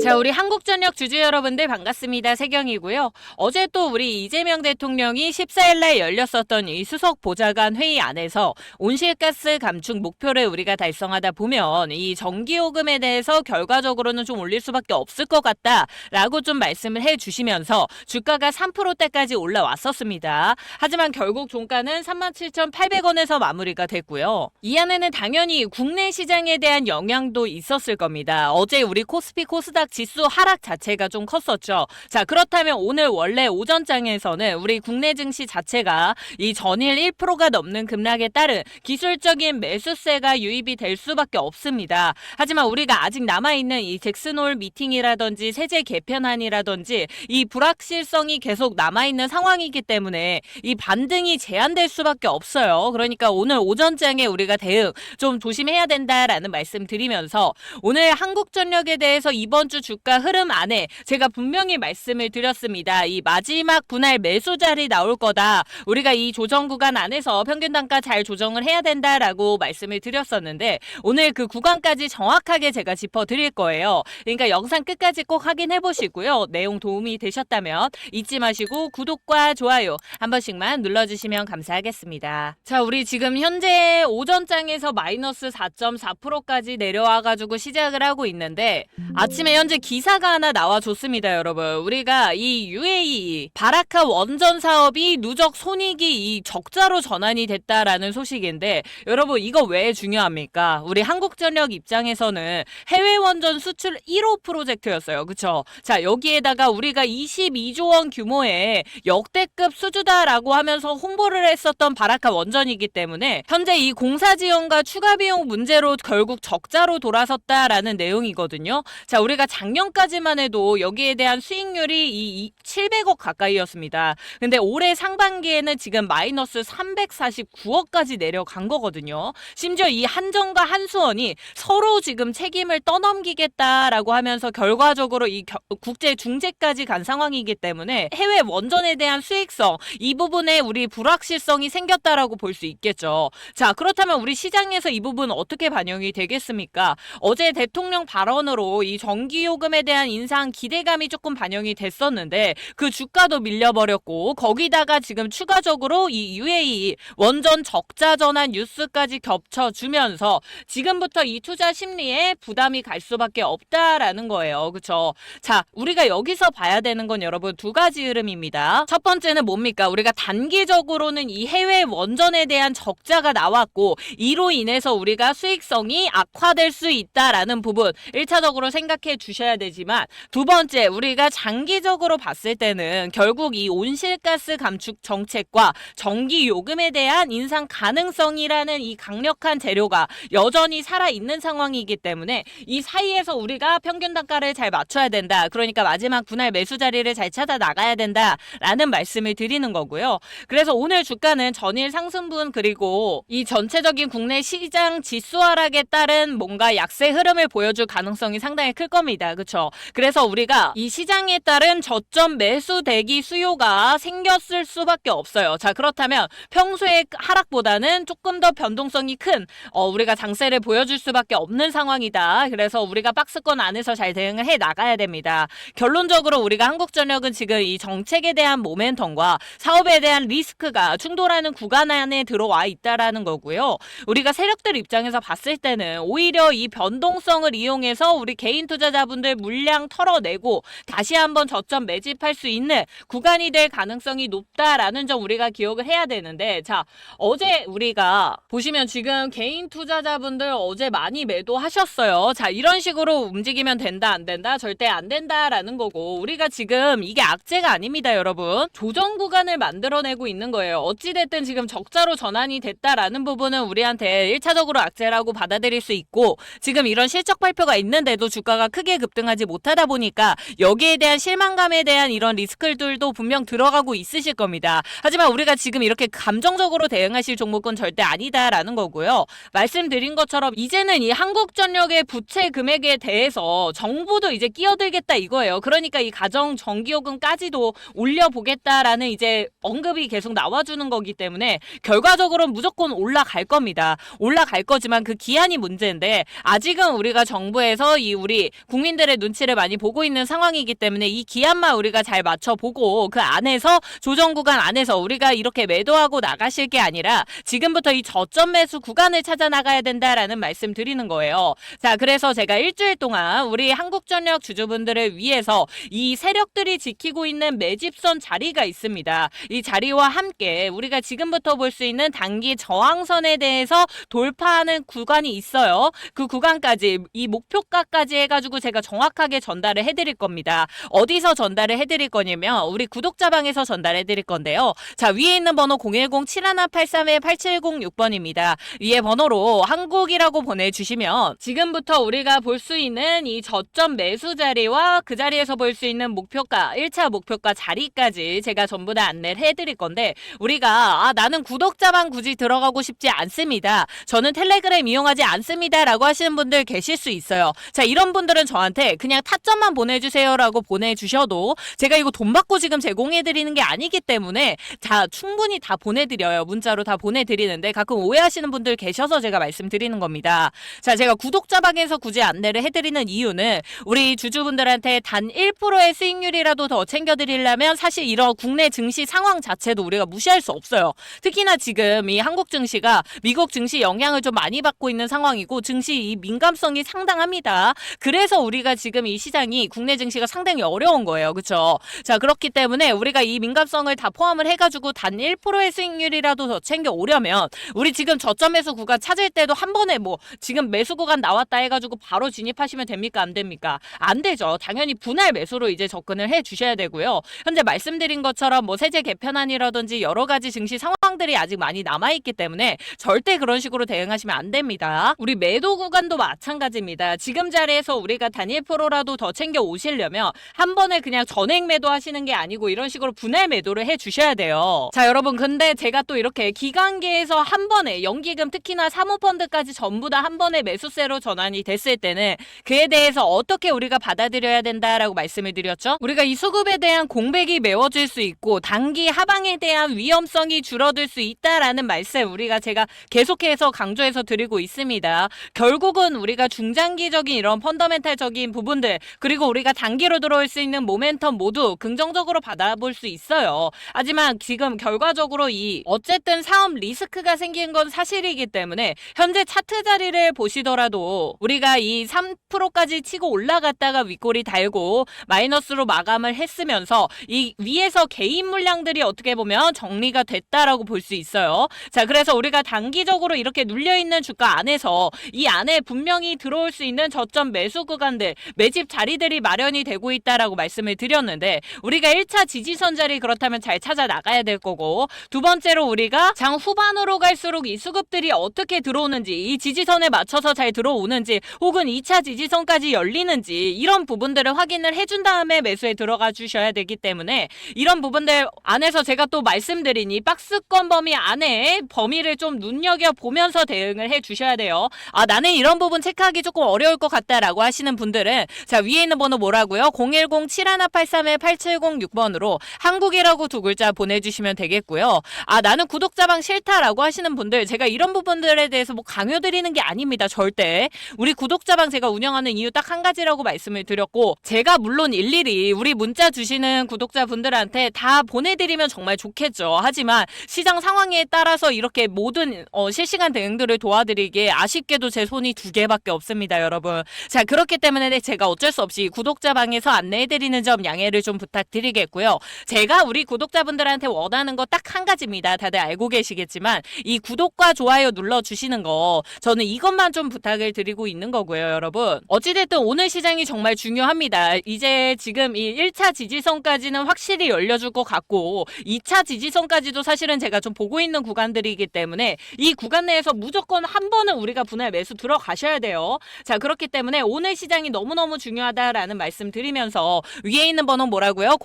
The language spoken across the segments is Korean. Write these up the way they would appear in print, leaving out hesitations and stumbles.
자, 우리 한국전력 주주 여러분들 반갑습니다. 세경이고요. 어제 또 우리 이재명 대통령이 14일날 열렸었던 이 수석 보좌관 회의 안에서 온실가스 감축 목표를 우리가 달성하다 보면 이 전기요금에 대해서 결과적으로는 좀 올릴 수밖에 없을 것 같다라고 좀 말씀을 해주시면서 주가가 3%대까지 올라왔었습니다. 하지만 결국 종가는 37,800원에서 마무리가 됐고요. 이 안에는 당연히 국내 시장에 대한 영향도 있었을 겁니다. 어제 우리 코스피 코스닥 지수 하락 자체가 좀 컸었죠. 자, 그렇다면 오늘 원래 오전장에서는 우리 국내 증시 자체가 이 전일 1%가 넘는 급락에 따른 기술적인 매수세가 유입이 될 수밖에 없습니다. 하지만 우리가 아직 남아있는 이 잭슨홀 미팅이라든지 세제 개편안이라든지 이 불확실성이 계속 남아있는 상황이기 때문에 이 반등이 제한될 수밖에 없어요. 그러니까 오늘 오전장에 우리가 대응 좀 조심해야 된다라는 말씀 드리면서 오늘 한국전력에 대해서 이번 주 주가 흐름 안에 제가 분명히 말씀을 드렸습니다. 이 마지막 분할 매수 자리 나올 거다. 우리가 이 조정 구간 안에서 평균 단가 잘 조정을 해야 된다라고 말씀을 드렸었는데 오늘 그 구간까지 정확하게 제가 짚어드릴 거예요. 그러니까 영상 끝까지 꼭 확인해 보시고요. 내용 도움이 되셨다면 잊지 마시고 구독과 좋아요 한 번씩만 눌러주시면 감사하겠습니다. 자, 우리 지금 현재 오전장에서 마이너스 4.4%까지 내려와가지고 시작을 하고 있는데 아침에 현재 기사가 하나 나와줬습니다, 여러분. 우리가 이 UAE 바라카 원전 사업이 누적 손익이 이 적자로 전환이 됐다라는 소식인데 여러분 이거 왜 중요합니까? 우리 한국전력 입장에서는 해외 원전 수출 1호 프로젝트였어요. 그쵸? 자, 여기에다가 우리가 22조 원 규모의 역대급 수주다라고 하면서 홍보를 했었던 바라카 원전이기 때문에 현재 이 공사 지원과 추가 비용 문제로 결국 적자로 돌아섰다라는 내용이거든요. 자, 우리가 작년까지만 해도 여기에 대한 수익률이 이 700억 가까이였습니다. 근데 올해 상반기에는 지금 마이너스 349억까지 내려간 거거든요. 심지어 이 한전과 한수원이 서로 지금 책임을 떠넘기겠다라고 하면서 결과적으로 이 국제 중재까지 간 상황이기 때문에 해외 원전에 대한 수익성 이 부분에 우리 불확실성이 생겼다라고 볼 수 있겠죠. 자, 그렇다면 우리 시장에서 이 부분 어떻게 반영이 되겠습니까? 어제 대통령 발언으로 이 전기요금에 대한 인상 기대감이 조금 반영이 됐었는데 그 주가도 밀려버렸고 거기다가 지금 추가적으로 이 UAE 원전 적자 전환 뉴스까지 겹쳐주면서 지금부터 이 투자 심리에 부담이 갈 수밖에 없다라는 거예요. 그쵸? 자, 우리가 여기서 봐야 되는 건 여러분 두 가지 흐름입니다. 첫 번째는 뭡니까? 우리가 단기적으로는 이 해외 원전에 대한 적자가 나왔고 이로 인해서 우리가 수익성이 악화될 수 있다라는 부분 1차적으로 생각해 주셔야 되지만 두 번째 우리가 장기적으로 봤을 때는 결국 이 온실가스 감축 정책과 전기요금에 대한 인상 가능성이라는 이 강력한 재료가 여전히 살아있는 상황이기 때문에 이 사이에서 우리가 평균 단가를 잘 맞춰야 된다. 그러니까 마지막 분할 매수 자리를 잘 찾아 나가야 된다라는 말씀을 드리는 거고요. 그래서 오늘 주가는 전일 상승분 그리고 이 전체적인 국내 시장 지수 하락에 따른 뭔가 약세 흐름을 보여줄 가능성이 상당히 클 겁니다. 그렇죠? 그래서 우리가 이 시장에 따른 저점 매수 대기 수요가 생겼을 수밖에 없어요. 자, 그렇다면 평소의 하락보다는 조금 더 변동성이 큰 우리가 장세를 보여줄 수밖에 없는 상황이다. 그래서 우리가 박스권 안에서 잘 대응을 해 나가야 됩니다. 결론적으로 우리가 한국전력은 지금 이 정책에 대한 모멘텀과 사업에 대한 리스크가 충돌하는 구간 안에 들어와 있다라는 거고요. 우리가 세력들 입장에서 봤을 때는 오히려 이 변동성을 이용해서 우리 개인 투자자분들 물량 털어내고 다시 한번 저점 매집할 수 있는 구간이 될 가능성이 높다라는 점 우리가 기억을 해야 되는데 자, 어제 우리가 보시면 지금 개인 투자자분들 어제 많이 매도하셨어요. 자, 이런 식으로 움직이면 된다 안 된다? 절대 안 된다라는 거고 우리가 지금 이게 악재가 아닙니다, 여러분. 조정 구간을 만들어내고 있는 거예요. 어찌됐든 지금 적자로 전환이 됐다라는 부분은 우리한테 1차적으로 악재라고 받아들일 수 있고 지금 이런 실적 발표가 있는데도 주가가 크게 급등하지 못하다 보니까 여기에 대한 실망감에 대한 이런 리스크들도 분명 들어가고 있으실 겁니다. 하지만 우리가 지금 이렇게 감정적으로 대응하실 종목은 절대 아니다라는 거고요. 말씀드린 것처럼 이제는 이 한국전력의 부채 금액에 대해서 정부도 이제 끼어들겠다 이거예요. 그러니까 이 가정 전기요금까지도 올려보겠다라는 이제 언급이 계속 나와주는 거기 때문에 결과적으로 무조건 올라갈 겁니다. 올라갈 거지만 그 기한이 문제인데 아직은 우리가 정부에서 이 우리 국민 국민들의 눈치를 많이 보고 있는 상황이기 때문에 이 기한만 우리가 잘 맞춰보고 그 안에서 조정 구간 안에서 우리가 이렇게 매도하고 나가실 게 아니라 지금부터 이 저점 매수 구간을 찾아 나가야 된다라는 말씀 드리는 거예요. 자, 그래서 제가 일주일 동안 우리 한국전력 주주분들을 위해서 이 세력들이 지키고 있는 매집선 자리가 있습니다. 이 자리와 함께 우리가 지금부터 볼 수 있는 단기 저항선에 대해서 돌파하는 구간이 있어요. 그 구간까지 이 목표가까지 해가지고 제가 정확하게 전달을 해드릴 겁니다. 어디서 전달을 해드릴 거냐면 우리 구독자방에서 전달해드릴 건데요. 자, 위에 있는 번호 010-7183-8706번입니다. 위에 번호로 한국이라고 보내주시면 지금부터 우리가 볼 수 있는 이 저점 매수 자리와 그 자리에서 볼 수 있는 목표가 1차 목표가 자리까지 제가 전부 다 안내를 해드릴 건데 우리가 나는 구독자방 굳이 들어가고 싶지 않습니다. 저는 텔레그램 이용하지 않습니다 라고 하시는 분들 계실 수 있어요. 자, 이런 분들은 저한테 그냥 타점만 보내주세요 라고 보내주셔도 제가 이거 돈 받고 지금 제공해드리는 게 아니기 때문에 자, 충분히 다 보내드려요. 문자로 다 보내드리는데 가끔 오해하시는 분들 계셔서 제가 말씀드리는 겁니다. 자, 제가 구독자방에서 굳이 안내를 해드리는 이유는 우리 주주분들한테 단 1%의 수익률이라도 더 챙겨드리려면 사실 이런 국내 증시 상황 자체도 우리가 무시할 수 없어요. 특히나 지금 이 한국 증시가 미국 증시 영향을 좀 많이 받고 있는 상황이고 증시 이 민감성이 상당합니다. 그래서 우리가 지금 이 시장이 국내 증시가 상당히 어려운 거예요. 그렇죠? 자, 그렇기 때문에 우리가 이 민감성을 다 포함을 해가지고 단 1%의 수익률이라도 더 챙겨오려면 우리 지금 저점 매수 구간 찾을 때도 한 번에 뭐 지금 매수 구간 나왔다 해가지고 바로 진입하시면 됩니까? 안 됩니까? 안 되죠. 당연히 분할 매수로 이제 접근을 해 주셔야 되고요. 현재 말씀드린 것처럼 뭐 세제 개편안이라든지 여러 가지 증시 상황들이 아직 많이 남아있기 때문에 절대 그런 식으로 대응하시면 안 됩니다. 우리 매도 구간도 마찬가지입니다. 지금 자리에서 우리가 단 1%라도 더 챙겨 오시려면 한 번에 그냥 전액 매도 하시는 게 아니고 이런 식으로 분할 매도를 해 주셔야 돼요. 자, 여러분, 근데 제가 또 이렇게 기간계에서 한 번에 연기금 특히나 사모펀드까지 전부 다 한 번에 매수세로 전환이 됐을 때는 그에 대해서 어떻게 우리가 받아들여야 된다라고 말씀을 드렸죠. 우리가 이 수급에 대한 공백이 메워질 수 있고 단기 하방에 대한 위험성이 줄어들 수 있다라는 말씀 우리가 제가 계속해서 강조해서 드리고 있습니다. 결국은 우리가 중장기적인 이런 펀더멘탈적인 부분들 그리고 우리가 단기로 들어올 수 있는 모멘텀 모두 긍정적으로 받아볼 수 있어요. 하지만 지금 결과적으로 이 어쨌든 사업 리스크가 생긴 건 사실이기 때문에 현재 차트 자리를 보시더라도 우리가 이 3%까지 치고 올라갔다가 윗골이 달고 마이너스로 마감을 했으면서 이 위에서 개인 물량들이 어떻게 보면 정리가 됐다라고 볼 수 있어요. 자, 그래서 우리가 단기적으로 이렇게 눌려있는 주가 안에서 이 안에 분명히 들어올 수 있는 저점 매수 구간들 매집 자리들이 마련이 되고 있다라고 말씀을 드렸는데 우리가 1차 지지선 자리 그렇다면 잘 찾아 나가야 될 거고 두 번째로 우리가 장 후반으로 갈수록 이 수급들이 어떻게 들어오는지 이 지지선에 맞춰서 잘 들어오는지 혹은 2차 지지선까지 열리는지 이런 부분들을 확인을 해준 다음에 매수에 들어가 주셔야 되기 때문에 이런 부분들 안에서 제가 또 말씀드린 이 박스권 범위 안에 범위를 좀 눈여겨보면서 대응을 해 주셔야 돼요. 나는 이런 부분 체크하기 조금 어려울 것 같다라고 하시는 분들은 자, 위에 있는 번호 뭐라고요? 010-7183-8706번으로 한국이라고 두 글자 보내주시면 되겠고요. 나는 구독자방 싫다라고 하시는 분들 제가 이런 부분들에 대해서 뭐 강요드리는 게 아닙니다. 절대. 우리 구독자방 제가 운영하는 이유 딱 한 가지라고 말씀을 드렸고 제가 물론 일일이 우리 문자 주시는 구독자분들한테 다 보내드리면 정말 좋겠죠. 하지만 시장 상황에 따라서 이렇게 모든 실시간 대응들을 도와드리기에 아쉽게도 제 손이 2개밖에 없습니다. 여러분. 자, 그렇기 때문에 제가 어쩔 수 없이 구독자방에서 안내해드리는 점 양해를 좀 부탁드리겠고요. 제가 우리 구독자분들한테 원하는 거 딱 한 가지입니다. 다들 알고 계시겠지만 이 구독과 좋아요 눌러주시는 거 저는 이것만 좀 부탁을 드리고 있는 거고요. 여러분. 어찌됐든 오늘 시장이 정말 중요합니다. 이제 지금 이 1차 지지선까지는 확실히 열려줄 것 같고 2차 지지선까지도 사실은 제가 좀 보고 있는 구간들이기 때문에 이 구간 내에서 무조건 한 번은 우리가 분할 매수 들어가셔야 돼요. 자, 그렇기 때문에 오늘 시장이 너무너무 중요하다라는 말씀 드리면서 위에 있는 번호 뭐라고요?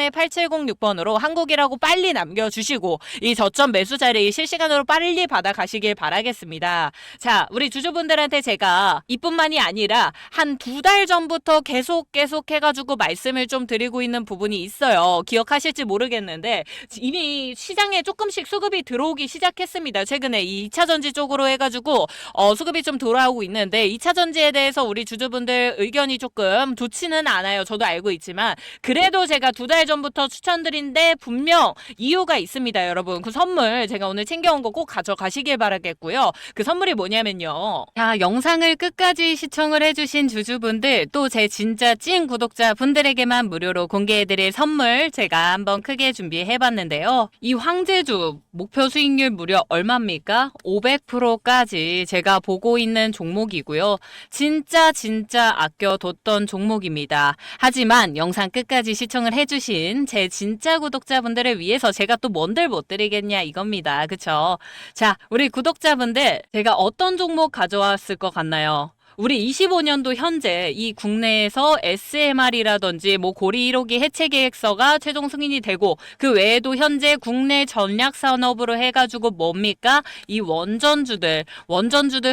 010-7183-8706번으로 한국이라고 빨리 남겨주시고 이 저점 매수 자리 실시간으로 빨리 받아가시길 바라겠습니다. 자, 우리 주주분들한테 제가 이뿐만이 아니라 한 2달 전부터 계속 해가지고 말씀을 좀 드리고 있는 부분이 있어요. 기억하실지 모르겠는데 이미 시장에 조금씩 수급이 들어오기 시작했습니다. 최근에 이 2차 전지 쪽으로 해가지고 수급이 좀 돌아오고 있는데 2차 전지에 대해서 우리 우리 주주분들 의견이 조금 좋지는 않아요. 저도 알고 있지만 그래도 제가 2달 전부터 추천드린데 분명 이유가 있습니다, 여러분. 그 선물 제가 오늘 챙겨온 거 꼭 가져가시길 바라겠고요. 그 선물이 뭐냐면요. 자, 영상을 끝까지 시청을 해주신 주주분들 또 제 진짜 찐 구독자분들에게만 무료로 공개해드릴 선물 제가 한번 크게 준비해봤는데요. 이 황제주 목표 수익률 무려 얼마입니까? 500%까지 제가 보고 있는 종목이고요. 진짜 아껴뒀던 종목입니다. 하지만 영상 끝까지 시청을 해주신 제 진짜 구독자분들을 위해서 제가 또 뭔들 못 드리겠냐 이겁니다. 그쵸? 자, 우리 구독자분들 제가 어떤 종목 가져왔을 것 같나요? 우리 25년도 현재 이 국내에서 SMR이라든지 뭐 고리 1호기 해체 계획서가 최종 승인이 되고 그 외에도 현재 국내 전략 산업으로 해가지고 뭡니까? 이 원전주들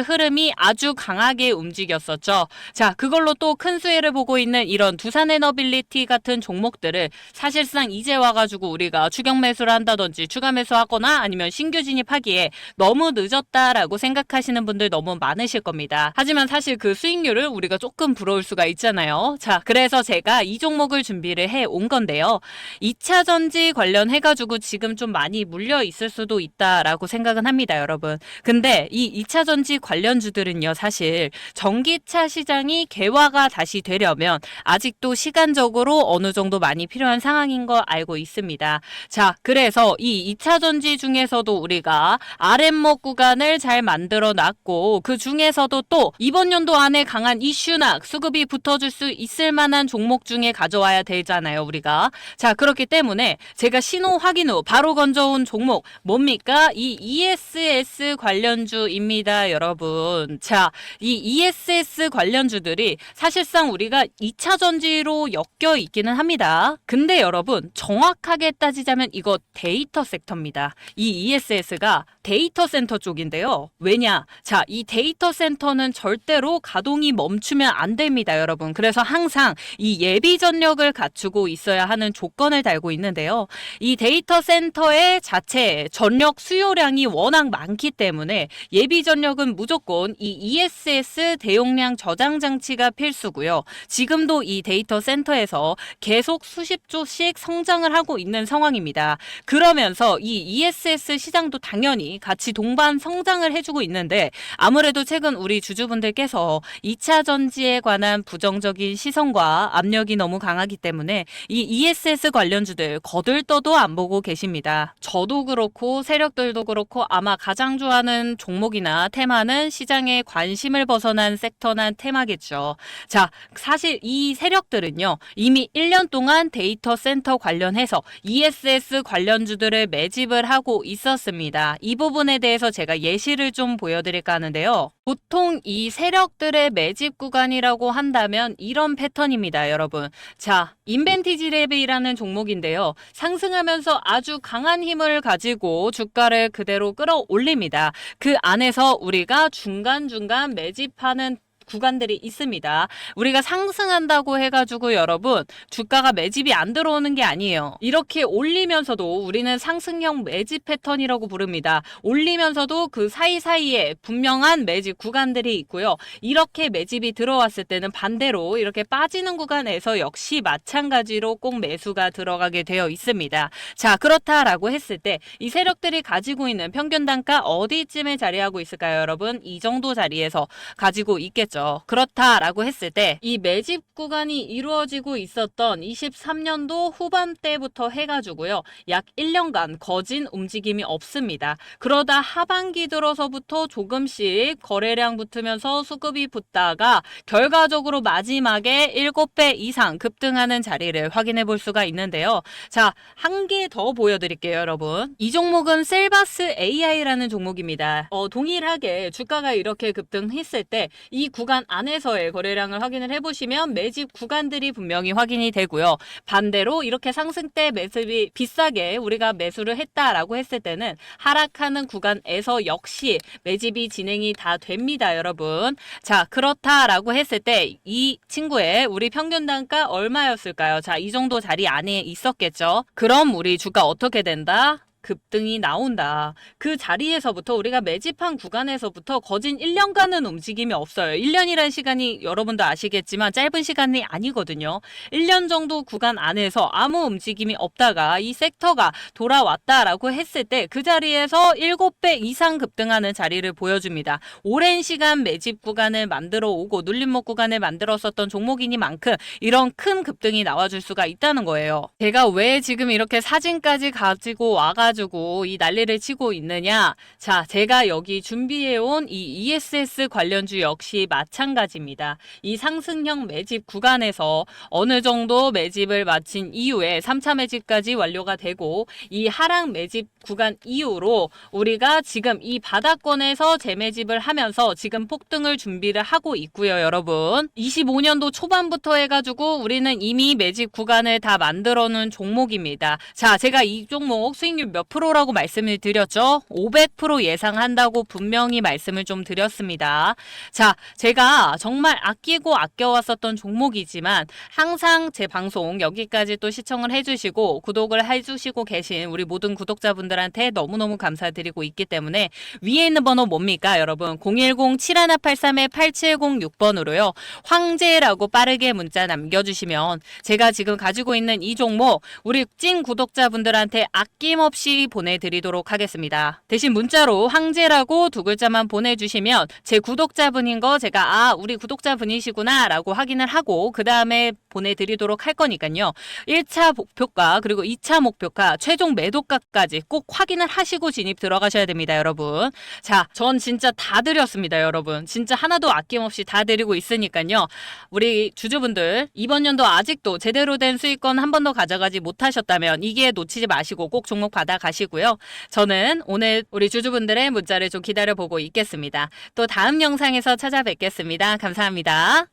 흐름이 아주 강하게 움직였었죠. 자, 그걸로 또 큰 수혜를 보고 있는 이런 두산에너빌리티 같은 종목들을 사실상 이제 와가지고 우리가 추격 매수를 한다든지 추가 매수하거나 아니면 신규 진입하기에 너무 늦었다라고 생각하시는 분들 너무 많으실 겁니다. 하지만 사실 그 수익률을 우리가 조금 부러울 수가 있잖아요. 자, 그래서 제가 이 종목을 준비를 해 온 건데요. 2차 전지 관련해가지고 지금 좀 많이 물려 있을 수도 있다라고 생각은 합니다, 여러분. 근데 이 2차 전지 관련주들은요, 사실 전기차 시장이 개화가 다시 되려면 아직도 시간적으로 어느 정도 많이 필요한 상황인 거 알고 있습니다. 자, 그래서 이 2차 전지 중에서도 우리가 아랫목 구간을 잘 만들어 놨고 그 중에서도 또 이번 연도 안에 강한 이슈나 수급이 붙어줄 수 있을 만한 종목 중에 가져와야 되잖아요, 우리가. 자, 그렇기 때문에 제가 신호 확인 후 바로 건져온 종목 뭡니까? 이 ESS 관련주입니다, 여러분. 자, 이 ESS 관련주들이 사실상 우리가 2차 전지로 엮여 있기는 합니다. 근데 여러분, 정확하게 따지자면 이거 데이터 섹터입니다. 이 ESS가 데이터 센터 쪽인데요. 왜냐? 자, 이 데이터 센터는 절대로 가동이 멈추면 안 됩니다, 여러분. 그래서 항상 이 예비 전력을 갖추고 있어야 하는 조건을 달고 있는데요. 이 데이터 센터의 자체 전력 수요량이 워낙 많기 때문에 예비 전력은 무조건 이 ESS 대용량 저장 장치가 필수고요. 지금도 이 데이터 센터에서 계속 수십 조씩 성장을 하고 있는 상황입니다. 그러면서 이 ESS 시장도 당연히 같이 동반 성장을 해주고 있는데 아무래도 최근 우리 주주분들께서 2차 전지에 관한 부정적인 시선과 압력이 너무 강하기 때문에 이 ESS 관련주들 거들떠도 안 보고 계십니다. 저도 그렇고 세력들도 그렇고 아마 가장 좋아하는 종목이나 테마는 시장의 관심을 벗어난 섹터나 테마겠죠. 자, 사실 이 세력들은요 이미 1년 동안 데이터 센터 관련해서 ESS 관련주들을 매집을 하고 있었습니다. 이 부분에 대해서 제가 예시를 좀 보여드릴까 하는데요. 보통 이 세력들의 매집 구간이라고 한다면 이런 패턴입니다, 여러분. 자, 인벤티지랩이라는 종목인데요. 상승하면서 아주 강한 힘을 가지고 주가를 그대로 끌어올립니다. 그 안에서 우리가 중간중간 매집하는 구간들이 있습니다. 우리가 상승한다고 해가지고 여러분 주가가 매집이 안 들어오는 게 아니에요. 이렇게 올리면서도 우리는 상승형 매집 패턴이라고 부릅니다. 올리면서도 그 사이사이에 분명한 매집 구간들이 있고요. 이렇게 매집이 들어왔을 때는 반대로 이렇게 빠지는 구간에서 역시 마찬가지로 꼭 매수가 들어가게 되어 있습니다. 자, 그렇다라고 했을 때 이 세력들이 가지고 있는 평균 단가 어디쯤에 자리하고 있을까요, 여러분? 이 정도 자리에서 가지고 있겠죠. 그렇다라고 했을 때 이 매집 구간이 이루어지고 있었던 23년도 후반때부터 해가지고요. 약 1년간 거진 움직임이 없습니다. 그러다 하반기 들어서부터 조금씩 거래량 붙으면서 수급이 붙다가 결과적으로 마지막에 7배 이상 급등하는 자리를 확인해 볼 수가 있는데요. 자, 한 개 더 보여드릴게요, 여러분. 이 종목은 셀바스 AI라는 종목입니다. 동일하게 주가가 이렇게 급등했을 때 이 구간 안에서의 거래량을 확인을 해보시면 매집 구간들이 분명히 확인이 되고요. 반대로 이렇게 상승 때 매집이 비싸게 우리가 매수를 했다라고 했을 때는 하락하는 구간에서 역시 매집이 진행이 다 됩니다, 여러분. 자, 그렇다라고 했을 때 이 친구의 우리 평균 단가 얼마였을까요? 자, 이 정도 자리 안에 있었겠죠. 그럼 우리 주가 어떻게 된다? 급등이 나온다. 그 자리에서부터 우리가 매집한 구간에서부터 거진 1년간은 움직임이 없어요. 1년이란 시간이 여러분도 아시겠지만 짧은 시간이 아니거든요. 1년 정도 구간 안에서 아무 움직임이 없다가 이 섹터가 돌아왔다라고 했을 때 그 자리에서 7배 이상 급등하는 자리를 보여줍니다. 오랜 시간 매집 구간을 만들어 오고 눌림목 구간을 만들었었던 종목이니만큼 이런 큰 급등이 나와줄 수가 있다는 거예요. 제가 왜 지금 이렇게 사진까지 가지고 와가지고 이 난리를 치고 있느냐? 자, 제가 여기 준비해온 이 ESS 관련주 역시 마찬가지입니다. 이 상승형 매집 구간에서 어느 정도 매집을 마친 이후에 3차 매집까지 완료가 되고 이 하락 매집 구간 이후로 우리가 지금 이 바닥권에서 재매집을 하면서 지금 폭등을 준비를 하고 있고요, 여러분. 25년도 초반부터 해가지고 우리는 이미 매집 구간을 다 만들어 놓은 종목입니다. 자, 제가 이 종목 수익률 몇 프로라고 말씀을 드렸죠? 500% 예상한다고 분명히 말씀을 좀 드렸습니다. 자, 제가 정말 아끼고 아껴왔었던 종목이지만 항상 제 방송 여기까지 또 시청을 해주시고 구독을 해주시고 계신 우리 모든 구독자분들한테 너무너무 감사드리고 있기 때문에 위에 있는 번호 뭡니까, 여러분? 010-7183-8706번으로요. 황제라고 빠르게 문자 남겨주시면 제가 지금 가지고 있는 이 종목 우리 찐 구독자분들한테 아낌없이 보내드리도록 하겠습니다. 대신 문자로 황제라고 두 글자만 보내주시면 제 구독자분인 거 제가 우리 구독자분이시구나 라고 확인을 하고 그 다음에 보내드리도록 할 거니까요. 1차 목표가 그리고 2차 목표가 최종 매도가까지 꼭 확인을 하시고 진입 들어가셔야 됩니다, 여러분. 자, 전 진짜 다 드렸습니다, 여러분. 진짜 하나도 아낌없이 다 드리고 있으니까요. 우리 주주분들 이번 연도 아직도 제대로 된 수익권 한 번도 가져가지 못하셨다면 이게 놓치지 마시고 꼭 종목 받아 가시고요. 저는 오늘 우리 주주분들의 문자를 좀 기다려보고 있겠습니다. 또 다음 영상에서 찾아뵙겠습니다. 감사합니다.